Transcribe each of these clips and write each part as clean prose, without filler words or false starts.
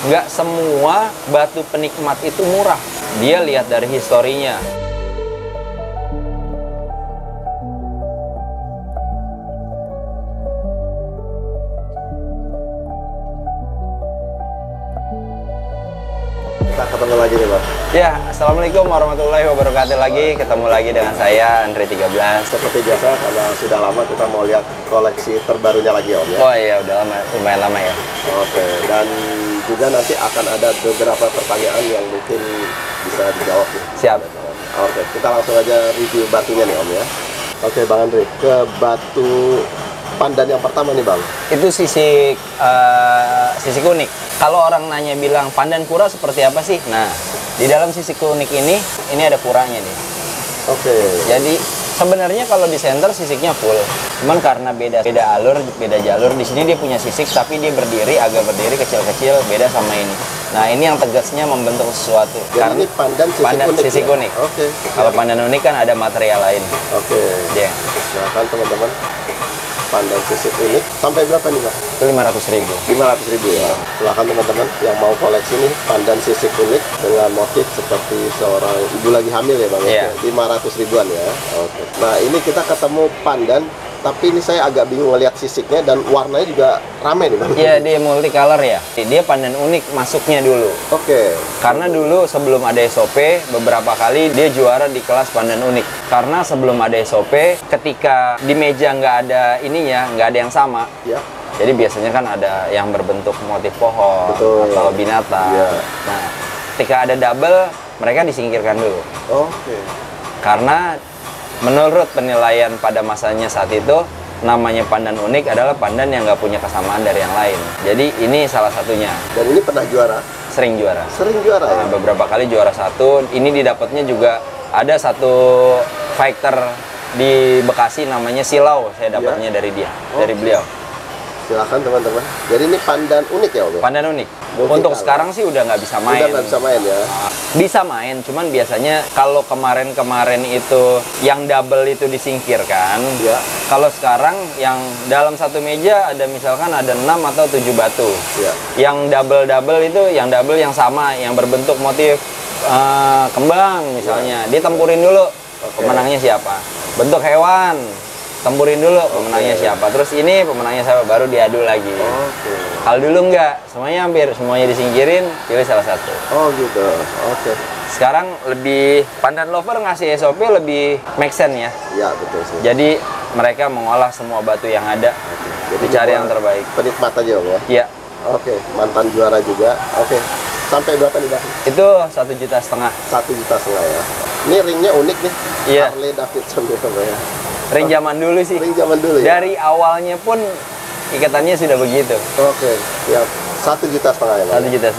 nggak semua batu penikmat itu murah. Dia lihat dari historinya. Kita ketemu lagi nih Bang. Ya, Assalamualaikum warahmatullahi wabarakatuh lagi. Ketemu lagi dengan saya, Andre 13. Seperti biasa, karena sudah lama kita mau lihat koleksi terbarunya lagi Om ya. Oh iya, udah lama, lumayan lama ya. Oke, dan juga nanti akan ada beberapa pertanyaan yang mungkin bisa dijawab nih. Siap. Oke, kita langsung aja review batunya nih Om ya. Oke Bang Andre, ke batu pandan yang pertama nih Bang. Itu sisik unik. Kalau orang nanya bilang pandan kura seperti apa sih? Nah, di dalam sisik unik ini ada kuranya nih. Oke. Jadi sebenarnya kalau di center sisiknya full, cuman karena beda alur, beda jalur. Di sini dia punya sisik tapi dia agak berdiri kecil-kecil, beda sama ini. Nah, ini yang tegasnya membentuk sesuatu. Jadi Karena ini pandan sisik ya? unik. Oke. Kalau pandan unik kan ada material lain. Oke. Dia. Silakan teman-teman. Pandan sisik unik sampai berapa nih Bang? Itu 500.000. 500.000 ya. Silakan teman-teman yang mau koleksi nih pandan sisik unik dengan motif seperti seorang ibu lagi hamil ya Bang. Iya. 500 ribuan ya. Oke. Nah ini kita ketemu pandan, tapi ini saya agak bingung ngelihat sisiknya dan warnanya juga rame nih Bang. Iya, dia multicolor ya. Dia pandan unik masuknya dulu. Oke. Karena dulu sebelum ada SOP, beberapa kali dia juara di kelas pandan unik. Karena sebelum ada SOP, ketika di meja nggak ada ininya, nggak ada yang sama. Ya. Jadi biasanya kan ada yang berbentuk motif pohon. Betul. Atau binatang. Ya. Nah, ketika ada double, mereka disingkirkan dulu. Oke. Karena menurut penilaian pada masanya saat itu, namanya pandan unik adalah pandan yang nggak punya kesamaan dari yang lain. Jadi ini salah satunya. Dan ini pernah juara? Sering juara. Sering juara ya? Nah, beberapa kali juara satu. Ini didapatnya juga ada satu fighter di Bekasi namanya Silau. Saya dapatnya dari dia, dari beliau. Silakan teman-teman. Jadi ini pandan unik ya Om? Pandan unik. Multi Untuk color. sekarang sih udah nggak bisa main. Udah nggak bisa main ya? Bisa main, cuman biasanya kalau kemarin itu yang double itu disingkirkan. Ya. Kalau sekarang yang dalam satu meja ada misalkan ada 6 atau 7 batu. Ya. Yang double itu yang double yang sama, yang berbentuk motif kembang misalnya. Ditempurin dulu pemenangnya siapa. Bentuk hewan, tempurin dulu pemenangnya siapa. Terus ini pemenangnya siapa, baru diadu lagi. Kalau dulu enggak, hampir semuanya disingkirin, pilih salah satu. Oh gitu. Oke. Sekarang lebih pandan lover ngasih SOP lebih make sense ya. Ya betul sih. Jadi mereka mengolah semua batu yang ada. Jadi Dicari yang terbaik. Penikmat aja Om ya? Iya. Oke, mantan juara juga. Oke. Sampai berapa nih Bang? Itu 1,5 juta. 1,5 juta ya. Ini ringnya unik nih. Iya. Harley Davidson gitu ya. Ring zaman dulu sih. Ring zaman dulu ya. Dari awalnya pun ikatannya sudah begitu. Oke, siap. 1,5 juta ya Bang? 1,5 juta.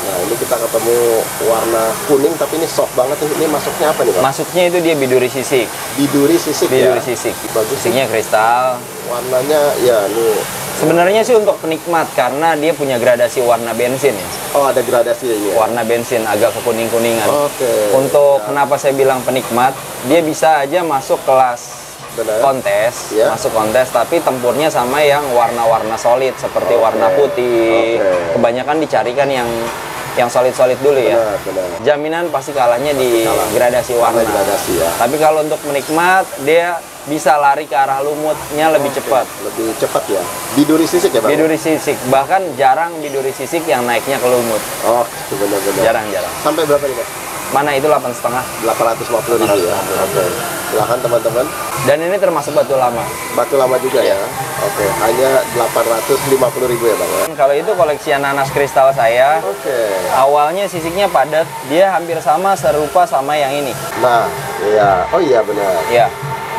Nah ini kita ketemu warna kuning tapi ini soft banget nih. Ini masuknya apa nih Bang? Masuknya itu dia biduri sisik. Biduri sisik ya? Biduri sisik. Bagus sih. Sisiknya kristal. Warnanya ya nih. Sebenarnya sih untuk penikmat karena dia punya gradasi warna bensin ya. Oh ada gradasi ini ya? Warna bensin agak ke kuning-kuningan. Oke. Untuk kenapa saya bilang penikmat, dia bisa aja masuk kelas Benar. kontes, Ya. masuk kontes, tapi tempurnya sama yang warna-warna solid seperti warna putih. Kebanyakan dicarikan yang solid-solid dulu ya. Benar. Jaminan pasti kalahnya di gradasi warna. Gradasi ya. Tapi kalau untuk menikmat, dia bisa lari ke arah lumutnya lebih cepat. Lebih cepat ya. Biduri sisik ya Bang? Biduri sisik, bahkan jarang biduri sisik yang naiknya ke lumut. Oh benar-benar. Jarang-jarang. Sampai berapa nih Bang? Mana itu 8,5. 850.000 ya. Oke. Silahkan teman-teman. Dan ini termasuk batu lama. Batu lama juga ya. Oke. Hanya 850.000 ya Bang ya. Kalau itu koleksi nanas kristal saya. Oke. Awalnya sisiknya padat, dia hampir sama serupa sama yang ini. Nah, iya. Oh iya benar. Ya,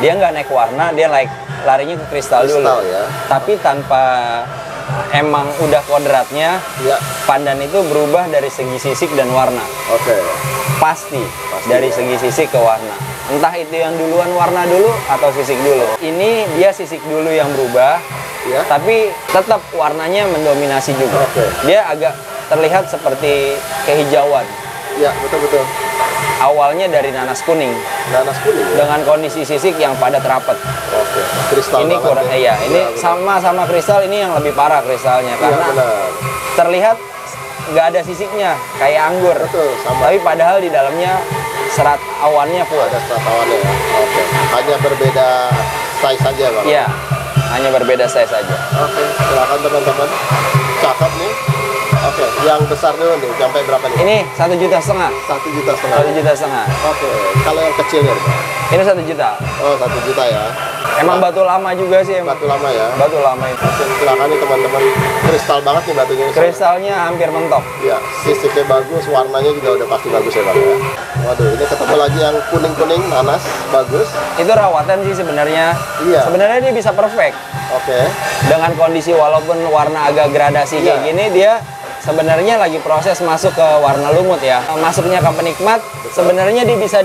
dia nggak naik warna, dia larinya ke kristal dulu. Ya. Tapi tanpa emang udah kodratnya, Ya. pandan itu berubah dari segi sisik dan warna. Oke. Pasti dari segi sisik ke warna. Entah itu yang duluan warna dulu atau sisik dulu. Ini dia sisik dulu yang berubah, Ya. tapi tetap warnanya mendominasi juga. Oke. Dia agak terlihat seperti kehijauan. Ya, betul-betul. Awalnya dari nanas kuning Nanas kuning ya. dengan kondisi sisik yang padat rapat. Oke. Kristal Ini banget kurang ya. ini Benar. sama kristal, ini yang lebih parah kristalnya Iya, karena benar. terlihat nggak ada sisiknya, kayak anggur. Betul, sama. Tapi padahal di dalamnya serat awannya full. Ada serat awannya ya. Oke. Hanya berbeda size saja bang. Iya, hanya berbeda size saja. Oke, silakan teman-teman. Cakep nih. Oke, yang besar dulu nih, sampai berapa nih? Ini 1,5 juta. 1,5 juta. 1,5 juta. Oke, kalau yang kecilnya? Ini 1 juta. Oh, 1 juta ya. Emang batu lama juga sih. Emang. Batu lama ya. Batu lama itu. Oke, silakan nih teman-teman. Kristal banget nih batunya. Kristalnya hampir mentok. Ya, sisiknya bagus, warnanya juga udah pasti bagus ya bang ya. Waduh, ini ketemu lagi yang kuning-kuning, nanas, bagus. Itu rawatan sih sebenarnya. Iya. Sebenarnya dia bisa perfect. Oke. Dengan kondisi walaupun warna agak gradasi kayak Iya. gini, dia sebenarnya lagi proses masuk ke warna lumut ya. Masuknya ke penikmat, sebenarnya dia bisa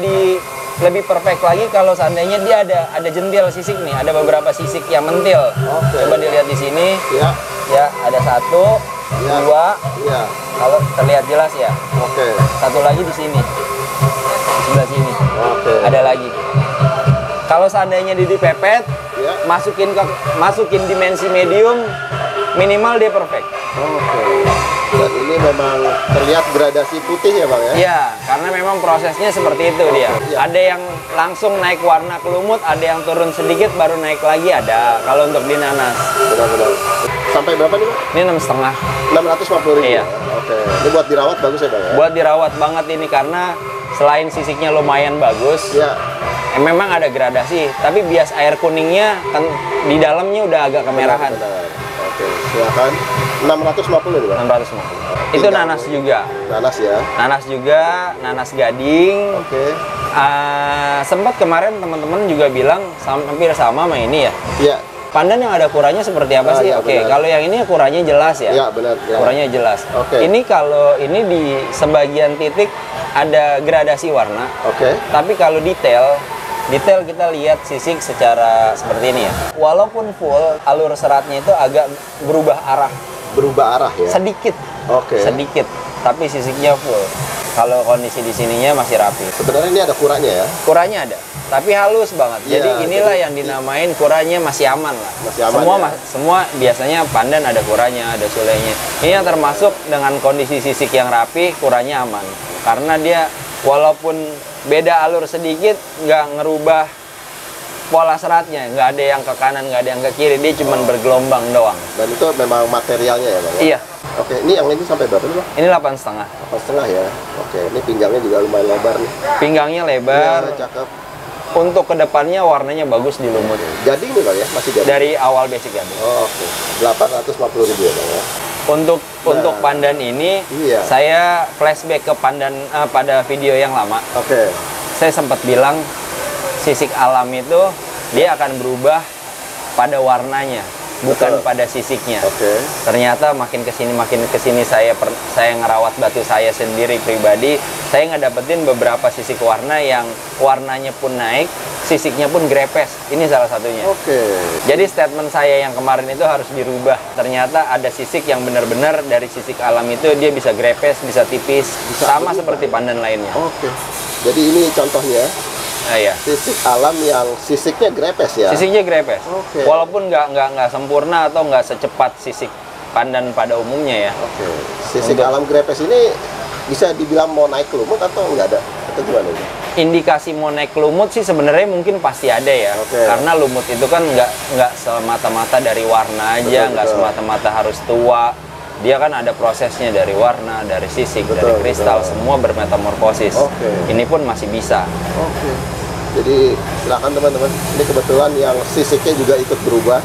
lebih perfect lagi kalau seandainya dia ada jentil sisik nih, ada beberapa sisik yang mentil. Oke. Coba dilihat di sini. Ya. Ya, ada 1, Ya. 2. Iya. Kalau terlihat jelas ya. Oke. 1 lagi di sini. Di sebelah sini. Oke. Ada lagi. Kalau seandainya dipepet, Ya. masukin dimensi medium, minimal dia perfect. Oke. Dan ini memang terlihat gradasi putih ya bang ya? Iya, karena memang prosesnya seperti itu dia. Iya. Ada yang langsung naik warna ke lumut, ada yang turun sedikit baru naik lagi ada. Kalau untuk di nanas, Benar-benar. Sampai berapa nih bang? ini 6,5. 650.000. Iya. Oke. Ini buat dirawat bagus ya bang ya? Buat dirawat banget ini karena selain sisiknya lumayan bagus, Ya. memang ada gradasi, tapi bias air kuningnya kan di dalamnya udah agak kemerahan. Benar. Oke. Silakan. 650 nih bang. 650. Itu nanas juga. Nanas ya. Nanas juga, nanas gading. Oke. Sempat kemarin teman-teman juga bilang hampir sama ini ya. Iya. Pandan yang ada kuranya seperti apa sih? Iya, Oke, benar. kalau yang ini kuranya jelas ya. Iya benar. Ya. Kuranya jelas. Oke. Ini kalau ini di sebagian titik ada gradasi warna. Oke. Tapi kalau detail kita lihat sisik secara seperti ini ya. Walaupun full, alur seratnya itu agak berubah arah Berubah arah ya. sedikit. Oke. Sedikit, tapi sisiknya full. Kalau kondisi di sininya masih rapi. Sebenarnya ini ada kuranya ya. Kuranya ada, tapi halus banget. Iya, Jadi inilah jadi- yang dinamain kuranya masih aman lah. Masih aman semua ya? semua biasanya pandan ada kuranya, ada sulainya. Ini yang termasuk dengan kondisi sisik yang rapi, kuranya aman. Karena dia walaupun beda alur sedikit, nggak ngerubah pola seratnya, nggak ada yang ke kanan, nggak ada yang ke kiri, dia cuma bergelombang doang. Dan itu memang materialnya ya bang? ya? Iya, Oke, ini yang ini sampai berapa nih bang? ini 8,5. 8,5 ya. Oke, ini pinggangnya juga lumayan lebar nih. Pinggangnya lebar. Iya, cakep. Untuk kedepannya warnanya bagus di lumut. Gading nih bang ya? Masih gading? Dari awal basic ya. Oh, oke. 850.000 ya bang ya? Untuk pandan ini, Iya. saya flashback ke pandan pada video yang lama. Oke. Saya sempat bilang sisik alam itu dia akan berubah pada warnanya, bukan Betul. pada sisiknya. Oke. Ternyata makin kesini saya ngerawat batu saya sendiri pribadi, saya ngedapetin beberapa sisik warna yang warnanya pun naik, sisiknya pun grepes. Ini salah satunya. Oke. Jadi statement saya yang kemarin itu harus dirubah. Ternyata ada sisik yang benar-benar dari sisik alam itu dia bisa grepes, bisa tipis, Bisa sama berubah. seperti pandan lainnya. Oke. Jadi ini contohnya Iya. sisik alam yang sisiknya grepes ya? Sisiknya grepes. Oke. Walaupun nggak sempurna atau nggak secepat sisik pandan pada umumnya ya. Oke. Sisik Untuk- alam grepes ini bisa dibilang mau naik ke lumut atau nggak ada? Atau gimana ini? Indikasi mau naik ke lumut sih sebenarnya mungkin pasti ada ya. Oke. Karena lumut itu kan nggak semata-mata dari warna aja, Betul, nggak betul. semata-mata harus tua. Dia kan ada prosesnya dari warna, dari sisik, Betul, dari kristal, betul. semua bermetamorfosis. Oke. Ini pun masih bisa. Oke. Jadi silakan teman-teman. Ini kebetulan yang sisiknya juga ikut berubah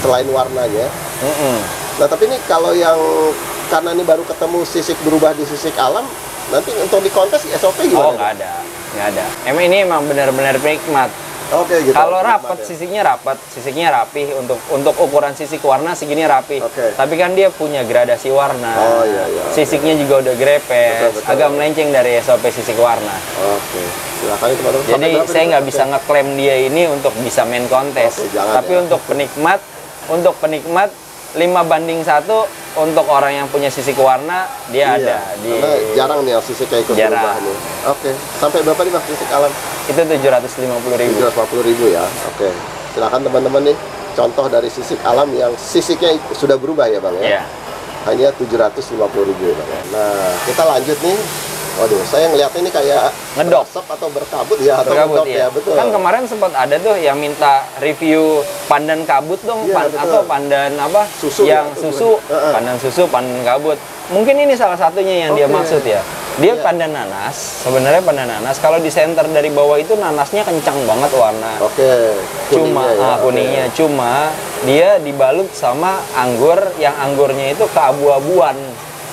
selain warnanya. Mm-mm. Nah tapi ini kalau yang karena ini baru ketemu sisik berubah di sisik alam, nanti untuk di kontes SOP gimana? Oh, nggak ada. Emang benar-benar nikmat. Oke gitu. Kalau Nikmat rapat, ya. sisiknya rapih untuk ukuran sisik warna segini rapih. Oke. Tapi kan dia punya gradasi warna. Oh, iya, iya, oke. Sisiknya juga udah grepes, Betul, betul. agak melenceng dari SOP sisik warna. Oke. Silakan ya, teman-teman. Jadi Sampai berapa saya nih, nggak Pak? bisa ngeklaim dia ini untuk bisa main kontes. Oke, jangan Tapi ya. untuk penikmat 5:1 untuk orang yang punya sisik warna dia Iya, ada di karena jarang nih yang sisiknya ikut Jarang. berubah nih. Oke. Sampai berapa nih Bang sisik alam? itu 750.000. 750.000 ya. Oke. Silakan teman-teman nih contoh dari sisik alam yang sisiknya sudah berubah ya Bang ya. Iya. hanya 750.000 ya, Bang. Nah, kita lanjut nih. Waduh, saya ngeliatnya ini kayak Ngedop. berasap atau berkabut ya, atau Berkabut, ngedop ya, betul. Kan kemarin sempat ada tuh yang minta review pandan kabut dong, Iya, betul. atau pandan apa? Susu yang ya, susu, pandan susu, pandan kabut. Mungkin ini salah satunya yang dia Oke. maksud ya. Dia Iya. pandan nanas, sebenarnya pandan nanas. Kalau di center dari bawah itu nanasnya kencang banget warna. Oke, Cuma kuningnya ya, kuningnya, cuma dia dibalut sama anggur yang anggurnya itu keabu-abuan.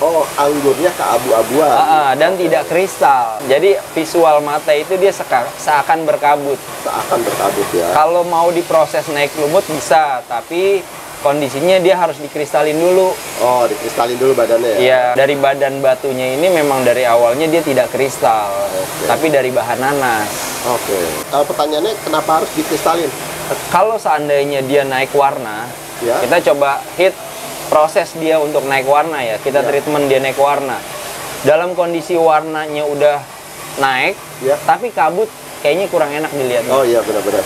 Oh, anggurnya keabu-abuan. Dan tidak kristal. Jadi visual mata itu dia seakan berkabut. Seakan berkabut ya. Kalau mau diproses naik lumut bisa, tapi kondisinya dia harus dikristalin dulu. Oh, dikristalin dulu badannya ya. Iya, dari badan batunya ini memang dari awalnya dia tidak kristal, Oke. tapi dari bahan nanas. Oke. Kalau pertanyaannya kenapa harus dikristalin? Kalau seandainya dia naik warna, Ya. kita coba hit proses dia untuk naik warna ya. Kita Ya. treatment dia naik warna. Dalam kondisi warnanya udah naik, Ya. tapi kabut kayaknya kurang enak dilihat. Oh iya, benar-benar.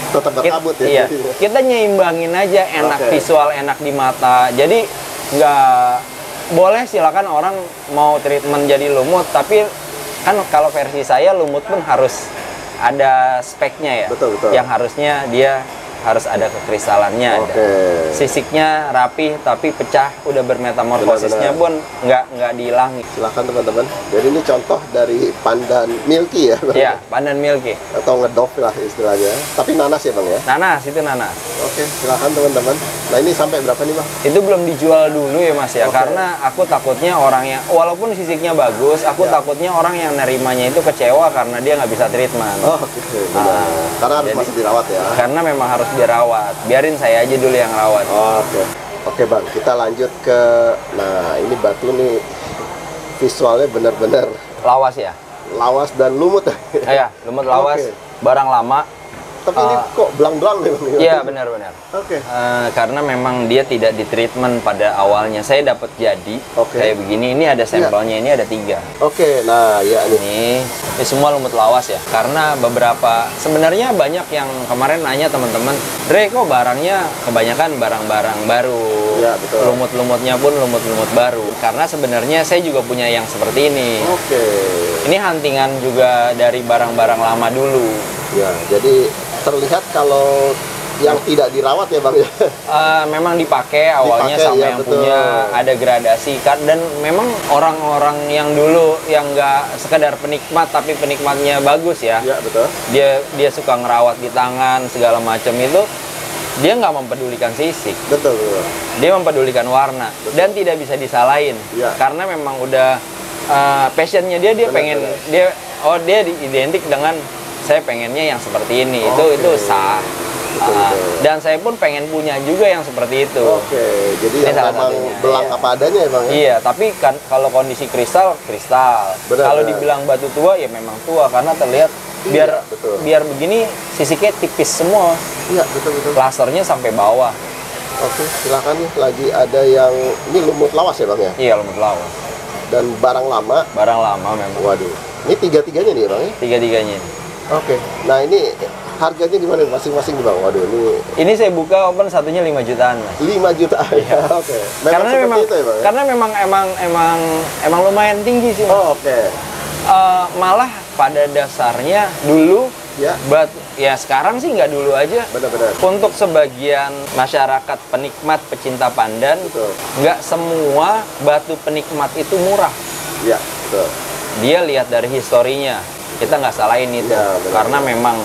Tetap berkabut ya. Iya, kita nyeimbangin aja, enak Oke. visual, enak di mata. Jadi nggak boleh, silakan orang mau treatment jadi lumut, tapi kan kalau versi saya lumut pun harus ada speknya ya. Betul, betul. Yang harusnya dia harus ada kekristalannya, ada. Oke. Sisiknya rapi tapi pecah, udah bermetamorfosisnya Benar-benar. pun nggak dihilangin. Silakan teman-teman. Jadi ini contoh dari pandan milky ya, Bang? Iya, pandan milky. Atau ngedop lah istilahnya. Tapi nanas ya, Bang ya? Nanas, itu nanas. Oke, silakan teman-teman. Nah, ini sampai berapa nih, Bang? Itu belum dijual dulu ya Mas ya, Oke. karena aku takutnya orang yang, walaupun sisiknya bagus, aku Ya. takutnya orang yang nerimanya itu kecewa karena dia nggak bisa treatment. Oh, oke. Benar. Karena harus jadi- masih dirawat ya. Karena memang harus dirawat. Biarin saya aja dulu yang rawat. Oke. Oke, Bang. Kita lanjut ke, nah ini batu nih visualnya benar-benar Lawas ya? lawas dan lumut. Ya, lumut lawas, Oke. barang lama. Tapi ini kok belang-belang nih, Bang? Iya, benar-benar. Oke. Karena memang dia tidak ditreatment pada awalnya. Saya dapat jadi Oke. kayak begini. Ini ada sampelnya, ini ada 3. Oke, nah ya ini. Ini semua lumut lawas ya. Karena beberapa, sebenarnya banyak yang kemarin nanya teman-teman, Dre kok barangnya kebanyakan barang-barang baru. Ya, betul. Lumut-lumutnya pun lumut-lumut baru. Karena sebenarnya saya juga punya yang seperti ini. Oke. Ini huntingan juga dari barang-barang lama dulu. Ya, jadi terlihat kalau yang tidak dirawat ya, Bang ya. Memang dipakai awalnya Dipakai, sama ya, yang betul. punya, ada gradasi kan, dan memang orang-orang yang dulu yang nggak sekedar penikmat tapi penikmatnya bagus ya, Ya, betul. dia suka ngerawat di tangan segala macam itu, dia nggak mempedulikan sisik, Betul, betul. dia mempedulikan warna. Betul. Dan tidak bisa disalahin Ya. karena memang udah passionnya dia Benar, pengen benar. dia identik dengan saya pengennya yang seperti ini. Oke. Itu sah. Betul, betul. Dan saya pun pengen punya juga yang seperti itu. Oke, jadi Ini yang salah memang satunya, belang iya. apa adanya ya, Bang ya. Iya, tapi kan kalau kondisi kristal. Benar, Kalau benar. dibilang batu tua ya memang tua karena terlihat Iya, betul. biar begini sisiknya tipis semua. Iya, betul, betul. Plasternya sampai bawah. Oke, silakan nih, lagi ada yang ini lumut lawas ya, Bang ya. Iya, lumut lawas. Dan barang lama. Barang lama memang. Waduh. Ini tiga-tiganya nih ya, Bang ya. Tiga-tiganya. Oke. Nah, ini harganya gimana masing-masing nih, Bang? Waduh, ini Ini saya buka open satunya 5 jutaan, Mas. 5 juta. Iya. Oke. Karena seperti memang itu ya, Bang ya? karena emang lumayan tinggi sih. Mas. Oh, oke. Malah pada dasarnya dulu Ya, ya sekarang sih nggak dulu aja. benar-benar. Untuk sebagian masyarakat penikmat pecinta pandan, Betul. nggak semua batu penikmat itu murah. Iya, betul. Dia lihat dari historinya. Kita nggak salahin itu, Ya, benar. karena memang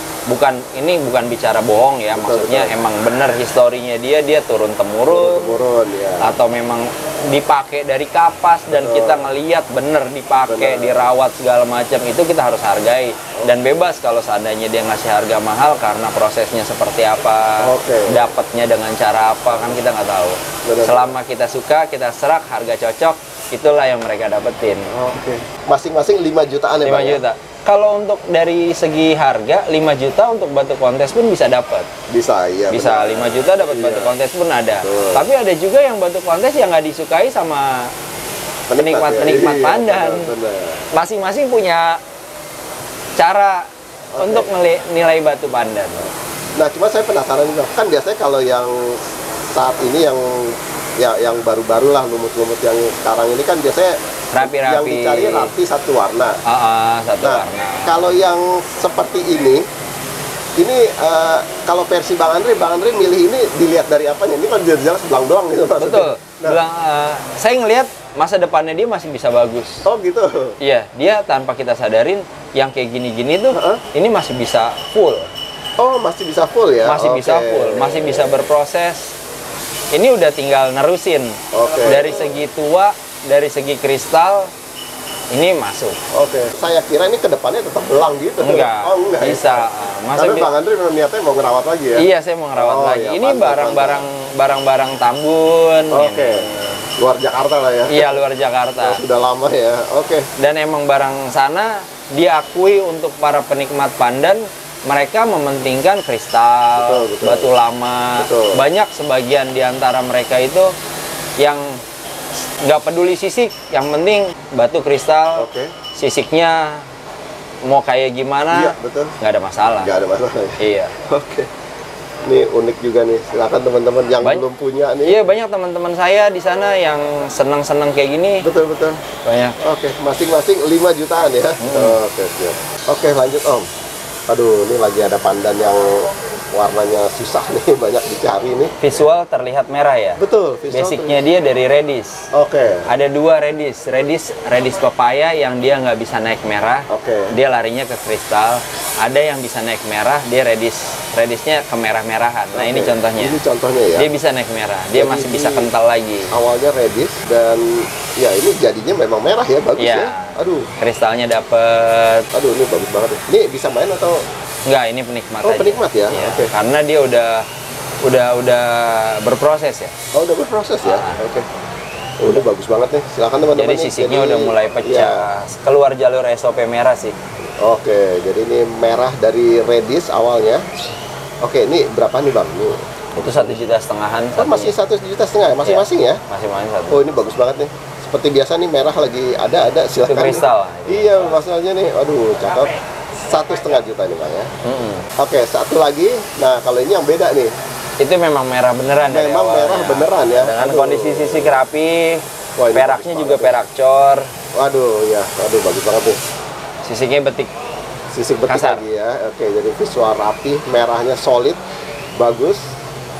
ini bukan bicara bohong ya, Betul, maksudnya betul. emang bener historinya dia turun temurun, Turun ya. atau memang dipakai dari kapas dan Betul. kita ngeliat bener dipakai, Benar. dirawat segala macam, itu kita harus hargai dan bebas kalau seandainya dia ngasih harga mahal karena prosesnya seperti apa, Oke. dapatnya dengan cara apa, kan kita nggak tahu. Benar. Selama kita suka, kita serak, harga cocok, itulah yang mereka dapetin. Oke. Masing-masing 5 jutaan ya, 5 Bang ya? juta. Kalau untuk dari segi harga 5 juta untuk batu kontes pun bisa dapat. Bisa, iya. Bisa benar. 5 juta dapat Iya. batu kontes pun ada. Betul. Tapi ada juga yang batu kontes yang nggak disukai sama Penikmat ya? penikmat Iya, pandan. benar. Masing-masing punya cara Oke. untuk nilai batu pandan. Nah, cuma saya penasaran nih, Bang. Kan biasanya kalau yang saat ini yang ya yang baru-baru lah, lumut-lumut yang sekarang ini kan biasanya Rapi-rapi. yang dicari rapi satu warna. Satu Nah, warna. kalau yang seperti ini kalau versi Bang Andre milih ini dilihat dari apanya? Ini kan jelas belang-belang gitu maksudnya. Betul. Nah, Saya ngelihat masa depannya dia masih bisa bagus. oh gitu. Iya, dia tanpa kita sadarin yang kayak gini-gini tuh, ini masih bisa full. Oh, masih bisa full ya? Masih bisa Oke. full, masih bisa berproses. Ini udah tinggal nerusin. Oke. Dari segi tua, dari segi kristal, ini masuk. Oke. Saya kira ini kedepannya tetap belang gitu. Enggak, Oh, enggak. bisa. Masa Tapi Bang Andre memang niatnya mau ngerawat lagi ya? Iya, saya mau ngerawat Oh, lagi. iya, Ini pantas, barang-barang Tambun. Oke. Luar Jakarta lah ya? Iya, luar Jakarta. Oh, sudah lama ya? Oke. Dan emang barang sana diakui untuk para penikmat pandan, mereka mementingkan kristal, Betul, betul. batu lama. Betul. Banyak sebagian di antara mereka itu yang nggak peduli sisik, yang penting batu kristal, Oke. sisiknya mau kayak gimana, Iya, betul. nggak ada masalah. Nggak ada masalah ya? Iya. Oke. Ini unik juga nih. Silakan teman-teman yang belum punya nih. Iya, banyak teman-teman saya di sana yang senang-senang kayak gini. Betul, betul. Banyak. Oke, masing-masing 5 jutaan ya? Oke, siap. Oke, lanjut Om. Aduh, ini lagi ada pandan yang warnanya susah nih, banyak dicari nih. Visual terlihat merah ya. Betul, visual Basicnya dia dari redis. Oke. Ada dua redis papaya yang dia nggak bisa naik merah. Oke. Dia larinya ke kristal. Ada yang bisa naik merah, dia redisnya kemerah-merahan. Nah, ini Oke. contohnya. Ini contohnya ya. Dia bisa naik merah, dia Jadi masih bisa kental lagi. Awalnya redis dan ya ini jadinya memang merah ya, bagus Iya. ya. Aduh, Kristalnya dapet. aduh ini bagus banget. Ini bisa main atau? Enggak, ini penikmat Oh, aja. penikmat ya? Iya, Oke. karena dia udah berproses ya. Oh, udah berproses ya? Oke. Oh, ini bagus banget nih. Silakan teman-teman. Jadi nih. sisiknya Jadi, udah mulai iya. pecah. Keluar jalur SOP merah sih. Oke, jadi ini merah dari redis awalnya. Oke, ini berapa nih Bang? Ini Itu 1,5 jutaan. oh, masih 1,5 juta ya? Masing-masing ya? Masing-masing satu. Oh, ini bagus banget nih. Seperti biasa nih merah lagi ada silakan. Itu kristal. Iya, masalahnya nih. Aduh, cakep. 1,5 juta nih Bang ya. Oke, satu lagi. Nah, kalau ini yang beda nih. Itu memang merah beneran dari Memang awalnya. merah beneran ya. Dengan Aduh. kondisi sisik rapi, Wah, ini peraknya bagus juga banget perak cor, Waduh, ya. Waduh, bagus banget nih. sisiknya betik. Sisik betik Kasar. lagi ya. Oke, jadi visual rapi, merahnya solid, bagus.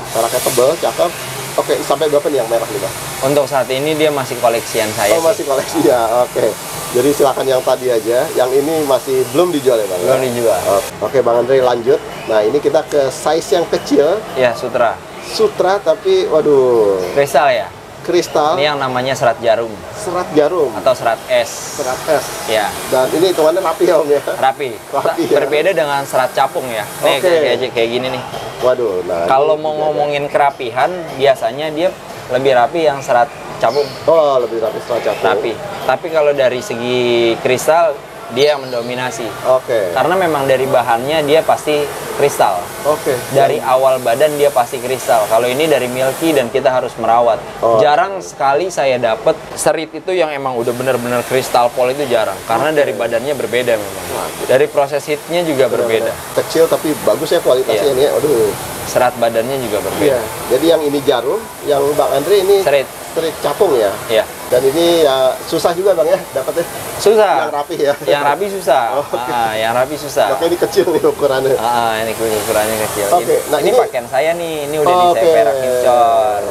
Peraknya tebal, cakep. Oke, sampai berapa nih yang merah nih Bang? Untuk saat ini dia masih koleksian saya Oh, sih. masih koleksi ya. Oke. Jadi silakan yang tadi aja. Yang ini masih belum dijual ya Bang? Belum ya? dijual. Oke, Bang Andre lanjut. Nah, ini kita ke size yang kecil. Ya, sutra. Sutra tapi waduh, Kristal ya. kristal, Ini yang namanya serat jarum serat jarum, atau serat es. serat es. Ya, Dan ini hitungannya rapi ya Om ya. rapi. Rapi, ya. Berbeda dengan serat capung ya. Nih, Oke. kayak gini nih. Waduh, nah. Kalau ini mau juga ada. ngomongin kerapihan, biasanya dia lebih rapi yang serat capung. Oh, lebih rapi serat capung. Rapi. Tapi kalau dari segi kristal, dia yang mendominasi. Oke. Karena memang dari bahannya dia pasti kristal. Oke. Dari awal badan dia pasti kristal. Kalau ini dari milky dan kita harus merawat. Oh. Jarang sekali saya dapat serit itu yang emang udah bener-bener kristal pol itu jarang. Karena dari badannya berbeda memang. Dari proses heatnya juga berbeda. Kecil tapi bagus ya kualitasnya Iya. ini. Aduh. Serat badannya juga berbeda. Iya. Jadi yang ini jarum, yang Bang Andre ini Serit. serit capung ya. Iya. Dan ini ya susah juga Bang ya dapatnya. Susah. Yang rapi ya. Yang rapi susah. Oh, oke. Yang rapi susah. Makanya ini kecil nih ukurannya. Ini ukurannya kecil. Oke, nah ini ini- pakaian saya nih. Ini udah Oke. saya perakin cor.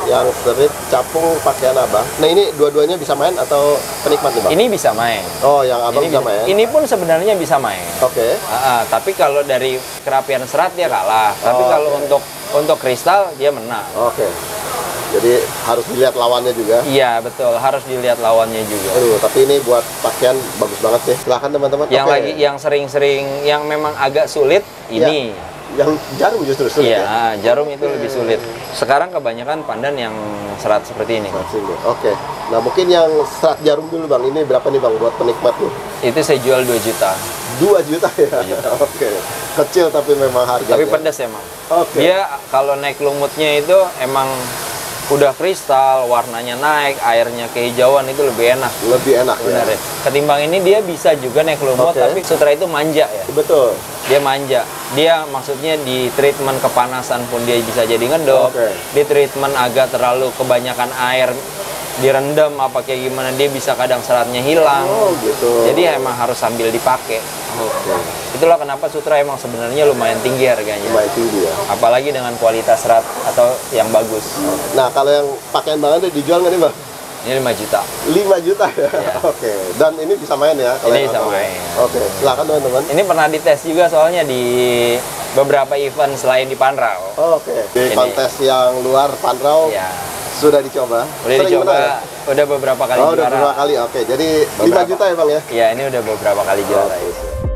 Yang serit capung pakaian Abang. Nah, ini dua-duanya bisa main atau penikmat nih Bang? Ini bisa main. Oh, yang Abang bisa main. Ini pun sebenarnya bisa main. Oke. Tapi kalau dari kerapian serat dia kalah. Tapi Oh, kalau oke. untuk kristal dia menang. Oke. Jadi harus dilihat lawannya juga. Iya betul, harus dilihat lawannya juga. Aduh, tapi ini buat pakaian bagus banget sih. Silahkan teman-teman. Yang Oke. lagi yang sering-sering yang memang agak sulit ini. Yang jarum justru sulit ya. Iya, jarum itu lebih sulit. Sekarang kebanyakan pandan yang serat seperti ini. Sini. Oke. Nah, mungkin yang serat jarum dulu Bang. Ini berapa nih Bang buat penikmat nih? Itu saya jual 2 juta. 2 juta ya. 2 juta. Oke. Kecil tapi memang harganya. Tapi pedas emang. Oke. Dia kalau naik lumutnya itu emang udah kristal, warnanya naik, airnya kehijauan, itu lebih enak. Lebih enak Benar ya. ya. Ketimbang ini dia bisa juga naik lumut, Oke. tapi Sutra itu manja ya. Betul. Dia manja. Dia maksudnya di treatment kepanasan pun dia bisa jadi ngedok. Oke. Di treatment agak terlalu kebanyakan air, direndam apa kayak gimana, dia bisa kadang seratnya hilang. Oh gitu. Jadi emang harus sambil dipakai. Oke. Itulah kenapa Sutra emang sebenarnya lumayan tinggi harganya. Lumayan tinggi ya. Apalagi dengan kualitas serat atau yang bagus. Nah, kalau yang pakaian banget dijual nggak nih, Bang? Ini 5 juta. 5 juta ya? Iya. Oke. Dan ini bisa main ya? kalau Ini yang bisa abang? main. Oke. Silakan teman-teman. Ini pernah dites juga soalnya di beberapa event selain di Panrau. Oke. Di Ini. kontes yang luar Panrau Ya, sudah dicoba? udah Sering dicoba, menang ya? udah beberapa kali Oh, udah juara. beberapa kali. Oke. Jadi 5 Beberapa. juta ya, Bang ya? Ya, ini udah beberapa kali juara. Oke. itu.